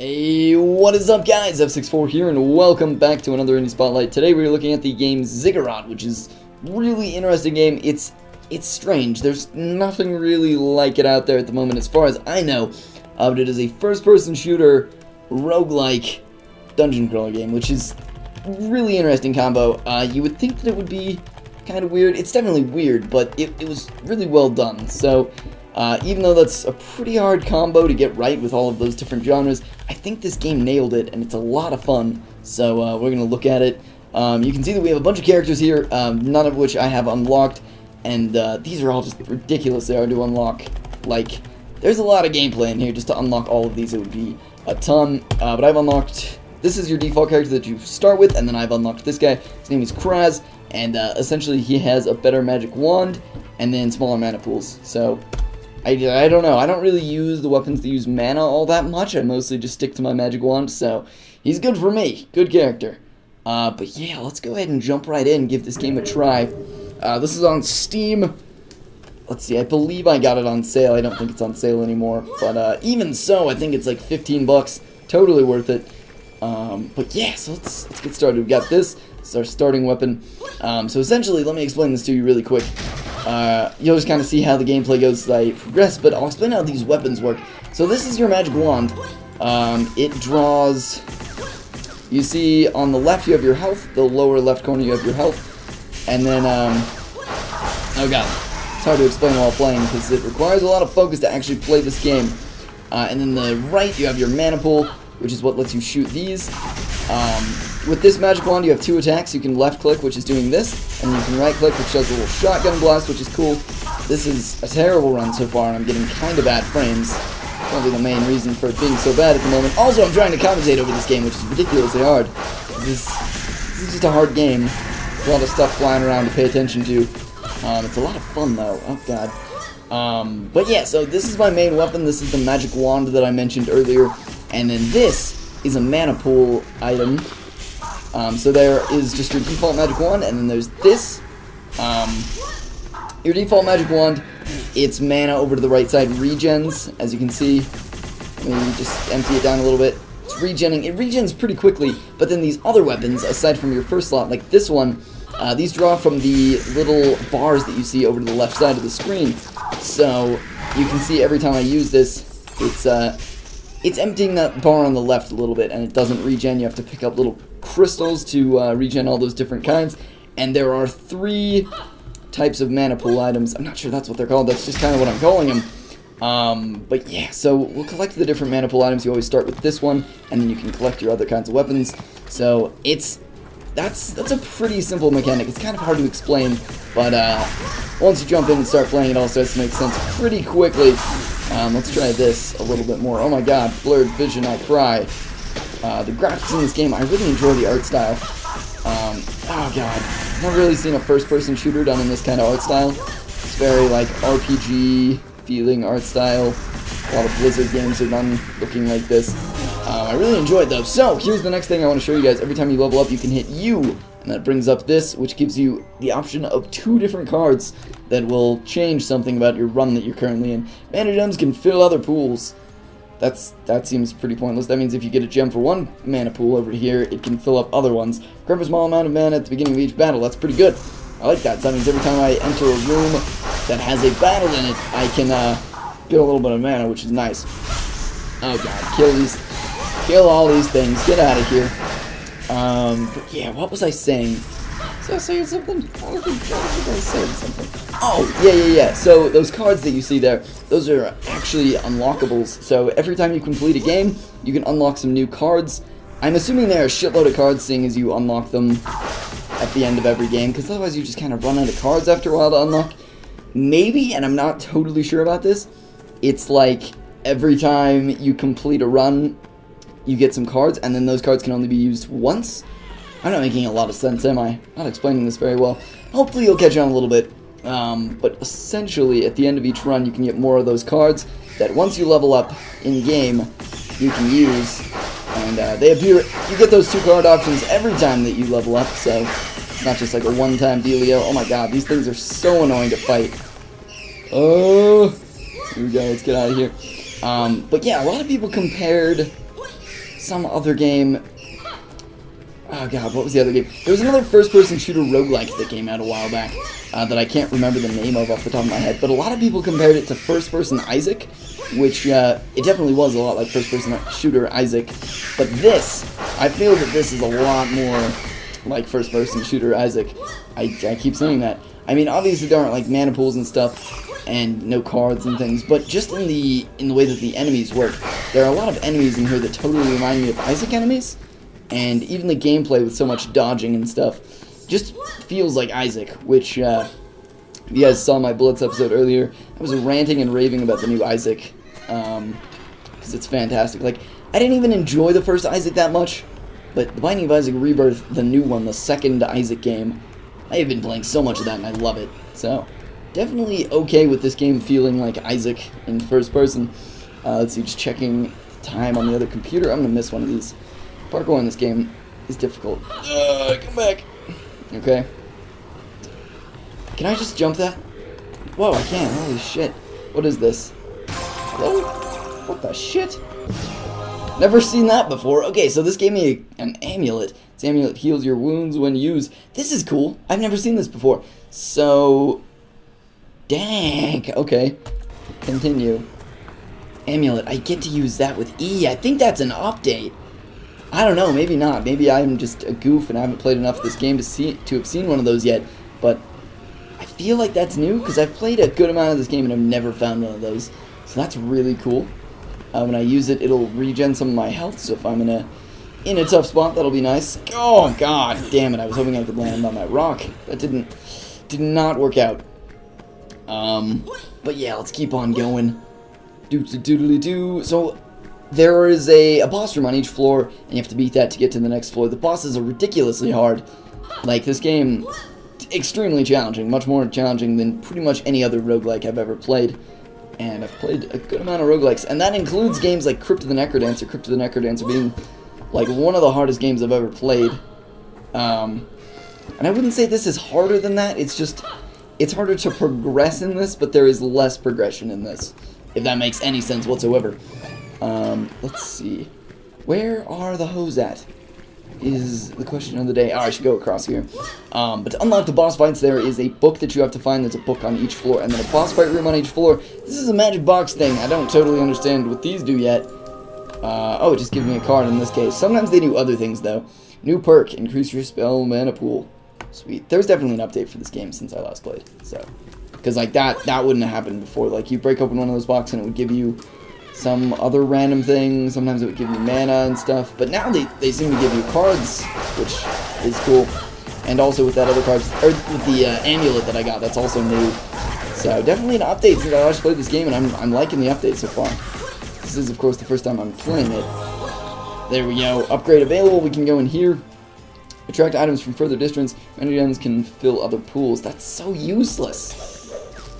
Hey, what is up guys? F64 here and welcome back to another Indie Spotlight. Today we're looking at the game Ziggurat, which is a really interesting game. It's strange. There's nothing really like it out there at the moment as far as I know. But it is a first-person shooter, roguelike, dungeon crawler game, which is a really interesting combo. You would think that it would be kind of weird. It's definitely weird, but it was really well done. So even though that's a pretty hard combo to get right with all of those different genres, I think this game nailed it, and it's a lot of fun. So we're going to look at it. You can see that we have a bunch of characters here, none of which I have unlocked, and these are all just ridiculously hard to unlock. Like, there's a lot of gameplay in here. Just to unlock all of these, it would be a ton. But I've unlocked... This is your default character that you start with, and then I've unlocked this guy. His name is Kraz, and essentially he has a better magic wand, and then smaller mana pools. So... I don't know, I don't really use the weapons that use mana all that much. I mostly just stick to my magic wand, so he's good for me. Good character. But yeah, let's go ahead and jump right in and give this game a try. This is on Steam. Let's see, I believe I got it on sale. I don't think it's on sale anymore. But even so, I think it's like 15 bucks. Totally worth it. But yeah, so let's get started. We've got this. This is our starting weapon. So essentially, let me explain this to you really quick. You'll just kind of see how the gameplay goes as I progress, but I'll explain how these weapons work. So this is your magic wand. It draws... You see on the left you have your health, the lower left corner you have your health, and then, oh god, it's hard to explain while playing because it requires a lot of focus to actually play this game. And then the right you have your mana pool, which is what lets you shoot these. With this magic wand, you have two attacks. You can left click, which is doing this, and you can right click, which does a little shotgun blast, which is cool. This is a terrible run so far, and I'm getting kind of bad frames. Probably the main reason for it being so bad at the moment. Also, I'm trying to commentate over this game, which is ridiculously hard. This is just a hard game. There's a lot of stuff flying around to pay attention to. It's a lot of fun, though. Oh, God. But yeah, so this is my main weapon. This is the magic wand that I mentioned earlier. And then this is a mana pool item. So there is just your default magic wand, and then there's this. Your default magic wand, its mana over to the right side regens, as you can see. Let me just empty it down a little bit. It's regenning. It regens pretty quickly, but then these other weapons, aside from your first slot, like this one, these draw from the little bars that you see over to the left side of the screen. So you can see every time I use this, it's emptying that bar on the left a little bit, and it doesn't regen. You have to pick up little crystals to regen all those different kinds. And there are 3 types of mana pool items. I'm not sure that's what they're called. That's just kind of what I'm calling them. But yeah, so we'll collect the different mana pool items. You always start with this one, and then you can collect your other kinds of weapons. So that's a pretty simple mechanic. It's kind of hard to explain, but once you jump in and start playing, it all starts to make sense pretty quickly. Let's try this a little bit more. Oh my god, blurred vision, I cry. The graphics in this game, I really enjoy the art style. Oh god, I've never really seen a first-person shooter done in this kind of art style. It's very, like, RPG feeling art style. A lot of Blizzard games are done looking like this. I really enjoy it, though. So, here's the next thing I want to show you guys. Every time you level up, you can hit U, and that brings up this, which gives you the option of 2 different cards that will change something about your run that you're currently in. Mana gems can fill other pools. That seems pretty pointless. That means if you get a gem for one mana pool over here, it can fill up other ones. Grab a small amount of mana at the beginning of each battle. That's pretty good. I like that. So that means every time I enter a room that has a battle in it, I can get a little bit of mana, which is nice. Oh god, kill all these things. Get out of here. But yeah, what was I saying? Was I saying something? I think I said something. Oh, yeah. So those cards that you see there, those are actually unlockables. So every time you complete a game, you can unlock some new cards. I'm assuming there are a shitload of cards, seeing as you unlock them at the end of every game, because otherwise you just kind of run out of cards after a while to unlock. Maybe, and I'm not totally sure about this, it's like every time you complete a run, you get some cards, and then those cards can only be used once. I'm not making a lot of sense, am I? Not explaining this very well. Hopefully you'll catch on a little bit. But essentially, at the end of each run, you can get more of those cards that once you level up in-game, you can use. And they appear, you get those 2 card options every time that you level up, so it's not just like a one-time dealio. Oh my god, these things are so annoying to fight. Oh, here we go, let's get out of here. But yeah, a lot of people compared some other game. Oh god, what was the other game? There was another first-person shooter roguelike that came out a while back that I can't remember the name of off the top of my head, but a lot of people compared it to first-person Isaac, which it definitely was a lot like first-person shooter Isaac, but this, I feel that this is a lot more like first-person shooter Isaac. I keep saying that. I mean, obviously there aren't like mana pools and stuff, and no cards and things, but just in the way that the enemies work, there are a lot of enemies in here that totally remind me of Isaac enemies. And even the gameplay with so much dodging and stuff just feels like Isaac, which, if you guys saw my Bullets episode earlier, I was ranting and raving about the new Isaac, because it's fantastic. Like, I didn't even enjoy the first Isaac that much, but The Binding of Isaac Rebirth, the new one, the second Isaac game, I have been playing so much of that and I love it. So, definitely okay with this game feeling like Isaac in first person. Let's see, just checking time on the other computer. I'm going to miss one of these. Parkour in this game is difficult. Come back. Okay. Can I just jump that? Whoa, I can. Holy shit. What is this? Hello? What the shit? Never seen that before. Okay, so this gave me an amulet. This amulet heals your wounds when used. This is cool. I've never seen this before. So, dang. Okay. Continue. Amulet. I get to use that with E. I think that's an update. I don't know, maybe not. Maybe I'm just a goof and I haven't played enough of this game to have seen one of those yet. But I feel like that's new because I've played a good amount of this game and I've never found one of those. So that's really cool. When I use it, it'll regen some of my health. So if I'm in a tough spot, that'll be nice. Oh god, damn it! I was hoping I could land on that rock. That did not work out. But yeah, let's keep on going. Doodly-doo. So there is a boss room on each floor, and you have to beat that to get to the next floor. The bosses are ridiculously hard. Like, this game, extremely challenging. Much more challenging than pretty much any other roguelike I've ever played. And I've played a good amount of roguelikes. And that includes games like Crypt of the Necrodancer. Crypt of the Necrodancer being, like, one of the hardest games I've ever played. And I wouldn't say this is harder than that. It's just, it's harder to progress in this, but there is less progression in this. If that makes any sense whatsoever. Let's see. Where are the hoes at? Is the question of the day. Oh, I should go across here. But to unlock the boss fights, there is a book that you have to find. There's a book on each floor, and then a boss fight room on each floor. This is a magic box thing. I don't totally understand what these do yet. Oh, it just gives me a card in this case. Sometimes they do other things, though. New perk. Increase your spell mana pool. Sweet. There's definitely an update for this game since I last played. So, because, like, that wouldn't have happened before. Like, you break open one of those boxes and it would give you some other random thing. Sometimes it would give you mana and stuff. But now they seem to give you cards, which is cool. And also with that other card, or with the amulet that I got, that's also new. So definitely an update since I last played this game, and I'm liking the update so far. This is, of course, the first time I'm playing it. There we go. Upgrade available. We can go in here. Attract items from further distance. Energy items can fill other pools. That's so useless.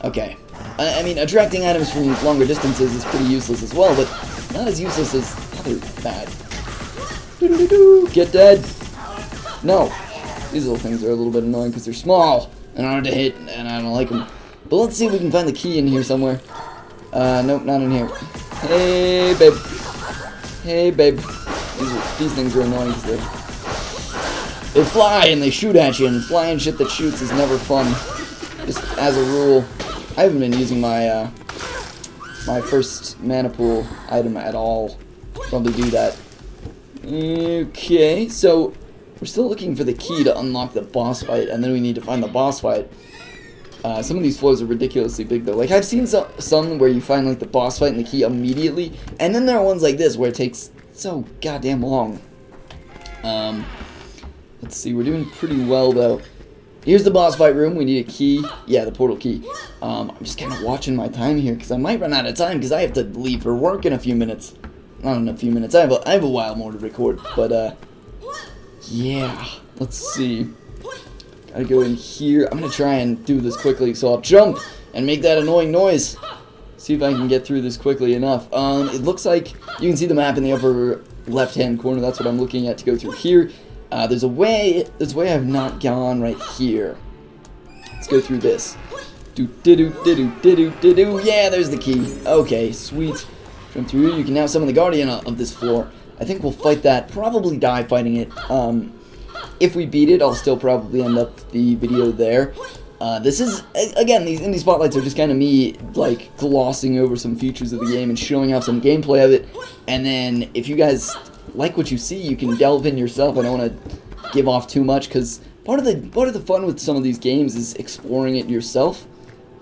Okay. I mean, attracting items from longer distances is pretty useless as well, but not as useless as other bad. Get dead! No. These little things are a little bit annoying because they're small and hard to hit, and I don't like them. But let's see if we can find the key in here somewhere. Nope, not in here. Hey, babe. Hey, babe. These things are annoying because they fly and they shoot at you, and flying shit that shoots is never fun. Just as a rule. I haven't been using my my first mana pool item at all. Probably do that. Okay, so we're still looking for the key to unlock the boss fight, and then we need to find the boss fight. Some of these floors are ridiculously big, though. Like, I've seen some where you find, like, the boss fight and the key immediately, and then there are ones like this where it takes so goddamn long. Let's see, we're doing pretty well, though. Here's the boss fight room. We need a key. Yeah, the portal key. I'm just kind of watching my time here because I might run out of time because I have to leave for work in a few minutes. Not in a few minutes. I have a while more to record. But, yeah. Let's see. Gotta go in here. I'm going to try and do this quickly, so I'll jump and make that annoying noise. See if I can get through this quickly enough. It looks like you can see the map in the upper left-hand corner. That's what I'm looking at to go through here. There's a way I've not gone right here. Let's go through this. Yeah, there's the key. Okay, sweet. Jump through. You can now summon the guardian of this floor. I think we'll fight that, probably die fighting it. If we beat it, I'll still probably end up the video there. This is, again, these indie spotlights are just kind of me, like, glossing over some features of the game and showing off some gameplay of it. And then, if you guys like what you see, you can delve in yourself. I don't want to give off too much, because part of the fun with some of these games is exploring it yourself.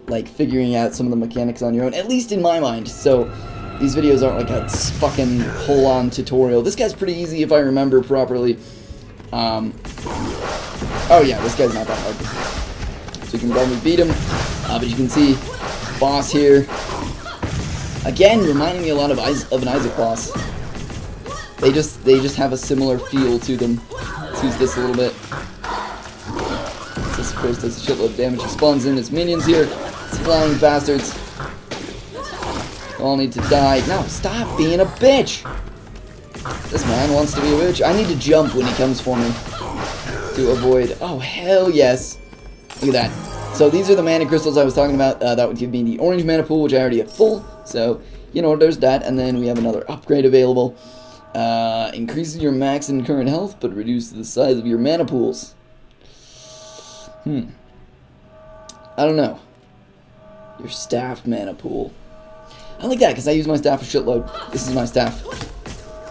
Like, figuring out some of the mechanics on your own, at least in my mind. So, these videos aren't like a fucking full-on tutorial. This guy's pretty easy if I remember properly. Oh yeah, this guy's not that hard. So you can probably beat him. But you can see, boss here. Again, reminding me a lot of an Isaac boss. They just have a similar feel to them. Let's use this a little bit. This, of course, does a shitload of damage. He spawns in his minions here. It's flying bastards. All need to die. No, stop being a bitch! This man wants to be a bitch. I need to jump when he comes for me to avoid. Oh, hell yes. Look at that. So these are the mana crystals I was talking about. That would give me the orange mana pool, which I already have full. So, you know, there's that. And then we have another upgrade available. Increases your max and current health, but reduces the size of your mana pools. I don't know. Your staff mana pool. I like that, because I use my staff a shitload. This is my staff.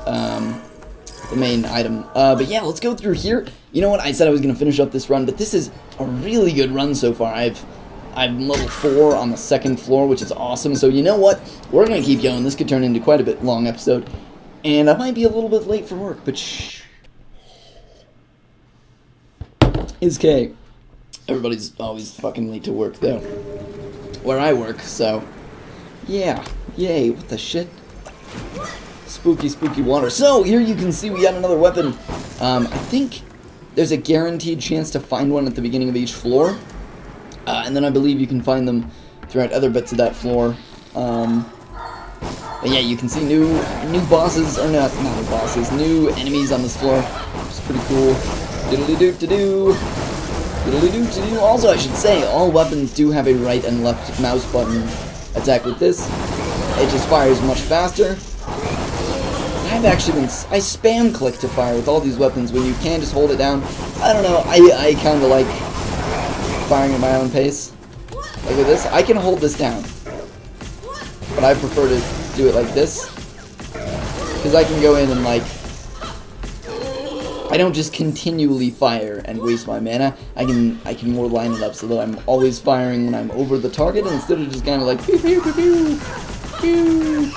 The main item. But yeah, let's go through here. You know what? I said I was going to finish up this run, but this is a really good run so far. I'm level 4 on the second floor, which is awesome. So you know what? We're going to keep going. This could turn into quite a bit long episode. And I might be a little bit late for work, but shh. It's okay. Everybody's always fucking late to work, though. Where I work, so... yeah. Yay. What the shit? Spooky, spooky water. So, here you can see we got another weapon. I think there's a guaranteed chance to find one at the beginning of each floor. And then I believe you can find them throughout other bits of that floor. But yeah, you can see new bosses, or not new bosses, new enemies on this floor, which is pretty cool. Diddly-doo-to-doo. Diddly-doo-to-doo. Also, I should say, all weapons do have a right and left mouse button attack with this. It just fires much faster. I spam click to fire with all these weapons when you can just hold it down. I don't know, I kind of like firing at my own pace. Like with this, I can hold this down. But I prefer to do it like this. Because I can go in and like... I don't just continually fire and waste my mana. I can more line it up so that I'm always firing when I'm over the target instead of just kind of like... pew, pew, pew, pew, pew.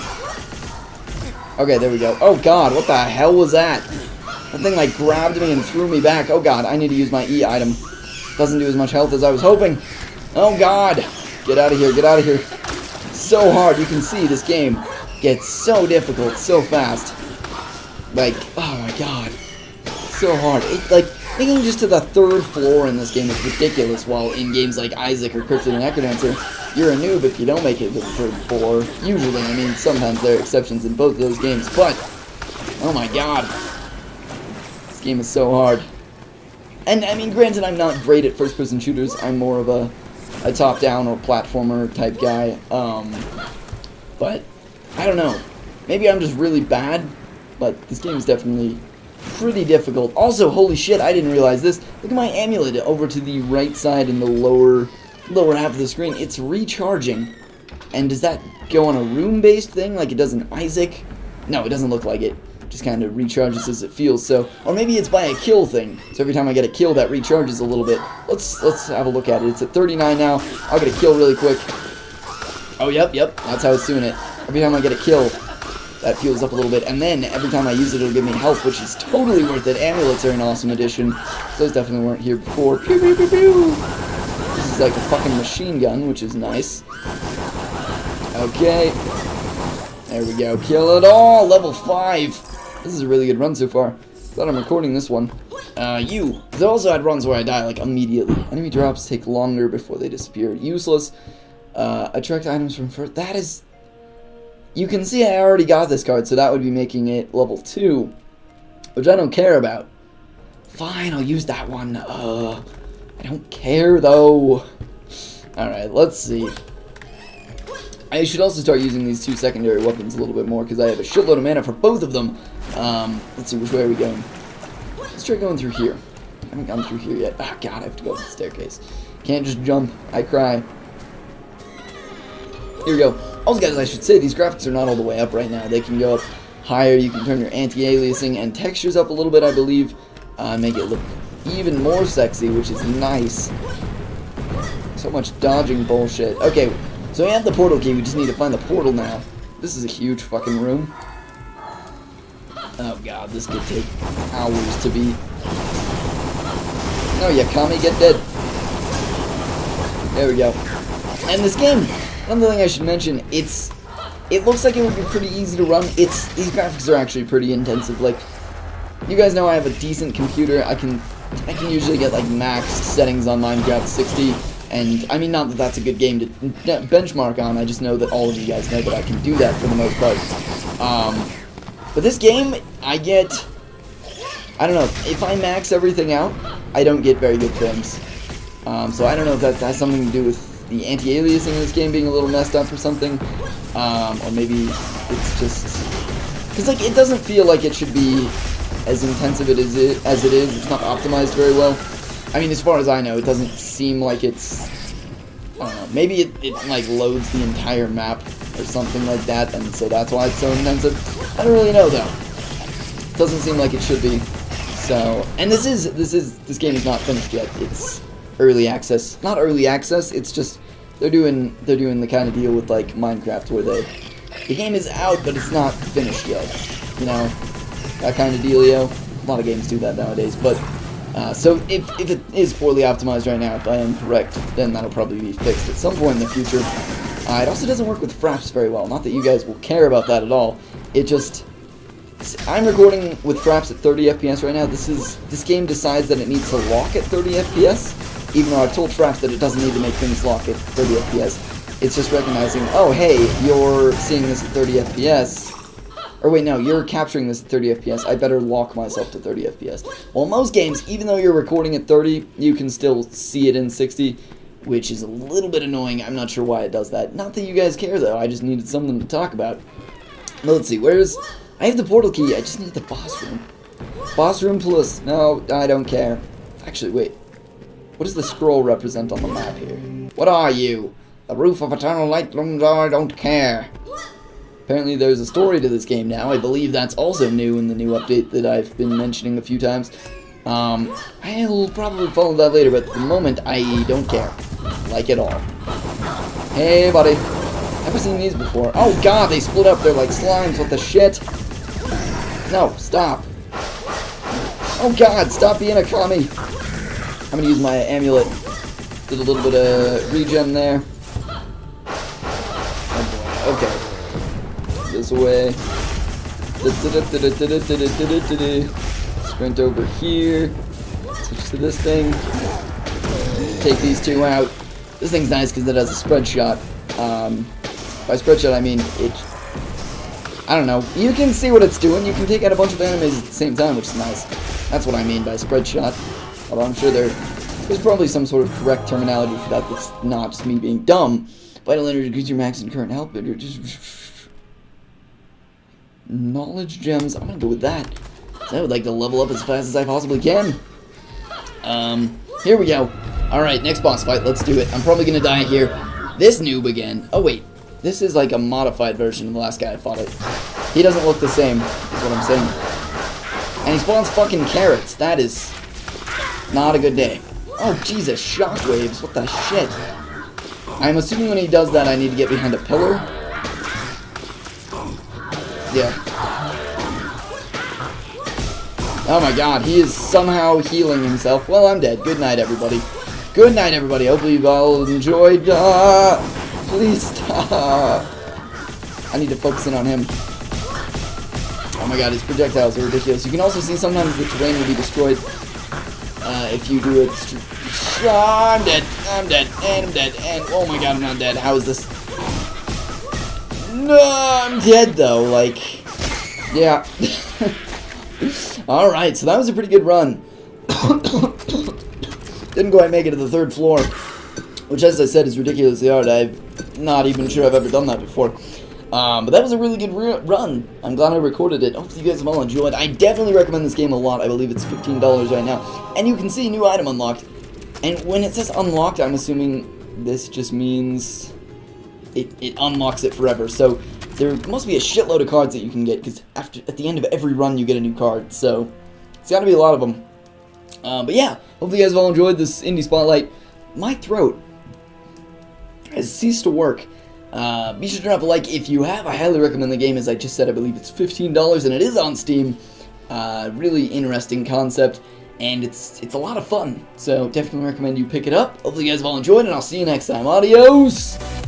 Okay, there we go. Oh god, what the hell was that? That thing like grabbed me and threw me back. Oh god, I need to use my E item. Doesn't do as much health as I was hoping. Oh god. Get out of here, get out of here. So hard, you can see this game gets so difficult so fast. Like, oh my god. So hard. It, like, making just to the 3rd floor in this game is ridiculous, while in games like Isaac or Cryptid and Necrodancer, you're a noob if you don't make it to the 3rd floor. Usually, I mean, sometimes there are exceptions in both of those games, but, oh my god. This game is so hard. And, I mean, granted, I'm not great at first-person shooters. I'm more of a top-down or platformer type guy. But, I don't know. Maybe I'm just really bad, but this game is definitely pretty difficult. Also, holy shit, I didn't realize this. Look at my amulet over to the right side in the lower half of the screen. It's recharging. And does that go on a room-based thing like it does in Isaac? No, it doesn't look like it. It just kind of recharges as it feels. So, or maybe it's by a kill thing. So every time I get a kill, that recharges a little bit. Let's have a look at it. It's at 39 now. I'll get a kill really quick. Oh, yep. That's how it's doing it. Every time I get a kill, that fuels up a little bit, and then every time I use it, it'll give me health, which is totally worth it. Amulets are an awesome addition. Those definitely weren't here before. Pew, pew, pew, pew. This is like a fucking machine gun, which is nice. Okay. There we go. Kill it all! Level 5! This is a really good run so far. Glad I'm recording this one. They also had runs where I die, like, immediately. Enemy drops take longer before they disappear. Useless. Attract items from first. That is... You can see I already got this card, so that would be making it level 2. Which I don't care about. Fine, I'll use that one. I don't care, though. Alright, let's see. I should also start using these 2 secondary weapons a little bit more, because I have a shitload of mana for both of them. Let's see, which way are we going? Let's try going through here. I haven't gone through here yet. Oh god, I have to go up the staircase. Can't just jump. I cry. Here we go. Also, guys, I should say these graphics are not all the way up right now. They can go up higher. You can turn your anti-aliasing and textures up a little bit, I believe. Make it look even more sexy, which is nice. So much dodging bullshit. Okay, so we have the portal key. We just need to find the portal now. This is a huge fucking room. Oh god, this could take hours to beat. No, you Kami, get dead. There we go. And this game, another thing I should mention, it looks like it would be pretty easy to run. These graphics are actually pretty intensive. Like, you guys know I have a decent computer. I can usually get like max settings on Minecraft 60, and I mean, not that that's a good game to benchmark on. I just know that all of you guys know that I can do that for the most part. But this game, I don't know, if I max everything out, I don't get very good frames. So I don't know if that has something to do with the anti-aliasing in this game being a little messed up or something. Or maybe it's just... because, like, it doesn't feel like it should be as intensive as it is. It's not optimized very well. I mean, as far as I know, it doesn't seem like it's... I don't know, maybe it like, loads the entire map or something like that, and so that's why it's so intensive. I don't really know, though. It doesn't seem like it should be. So, and this game is not finished yet. It's early access. Not early access, it's just they're doing the kind of deal with like Minecraft where the game is out but it's not finished yet. You know, that kind of dealio. A lot of games do that nowadays, but so if it is poorly optimized right now, if I am correct, then that'll probably be fixed at some point in the future. It also doesn't work with fraps very well. Not that you guys will care about that at all. It just... I'm recording with fraps at 30 FPS right now. This game decides that it needs to lock at 30 FPS, even though I've told fraps that it doesn't need to make things lock at 30 FPS. It's just recognizing, oh hey, you're seeing this at 30 FPS. Or wait, no, you're capturing this at 30 FPS. I better lock myself to 30 FPS. Well, in most games, even though you're recording at 30, you can still see it in 60, which is a little bit annoying. I'm not sure why it does that. Not that you guys care, though. I just needed something to talk about. But let's see, I have the portal key. I just need the boss room. Boss room plus... No, I don't care. Actually, wait. What does the scroll represent on the map here? What are you? The roof of eternal light looms. I don't care. Apparently there's a story to this game now. I believe that's also new in the new update that I've been mentioning a few times. I'll probably follow that later, but at the moment, I don't care. Like at all. Hey, buddy. Never seen these before. Oh god, they split up. They're like slimes. What the shit? No, stop. Oh god, stop being a commie. I'm gonna use my amulet. Did a little bit of regen there. Oh boy, okay. This way. Sprint over here. Switch to this thing. Take these two out. This thing's nice because it has a spread shot. By spread shot, I mean it... I don't know. You can see what it's doing. You can take out a bunch of enemies at the same time, which is nice. That's what I mean by spread shot. Although I'm sure there's probably some sort of correct terminology for that that's not just me being dumb. Vital energy increase your max and current health, but you're just... Knowledge gems. I'm gonna go with that. So I would like to level up as fast as I possibly can. Here we go. Alright, next boss fight. Let's do it. I'm probably gonna die here. This noob again. Oh, wait. This is like a modified version of the last guy I fought. He doesn't look the same, is what I'm saying. And he spawns fucking carrots. That is not a good day. Oh, Jesus. Shockwaves. What the shit? I'm assuming when he does that, I need to get behind a pillar. Yeah. Oh my god, he is somehow healing himself. Well, I'm dead. Good night, everybody. Good night, everybody. Hopefully you all enjoyed. Please stop. I need to focus in on him. Oh my god, his projectiles are ridiculous. You can also see sometimes the terrain will be destroyed if you do it. I'm dead. I'm dead. And I'm dead. And oh my god, I'm not dead. How is this? No, I'm dead though. Like, yeah. Alright, so that was a pretty good run. Didn't quite make it to the 3rd floor, which, as I said, is ridiculously hard. I'm not even sure I've ever done that before. But that was a really good run. I'm glad I recorded it. Hopefully you guys have all enjoyed. I definitely recommend this game a lot. I believe it's $15 right now. And you can see a new item unlocked. And when it says unlocked, I'm assuming this just means it unlocks it forever. So there must be a shitload of cards that you can get, because at the end of every run you get a new card. So it's got to be a lot of them. But yeah, hopefully you guys have all enjoyed this Indie Spotlight. My throat has ceased to work. Be sure to drop a like if you have. I highly recommend the game. As I just said, I believe it's $15 and it is on Steam. Really interesting concept, and it's a lot of fun. So definitely recommend you pick it up. Hopefully you guys have all enjoyed, and I'll see you next time. Adios!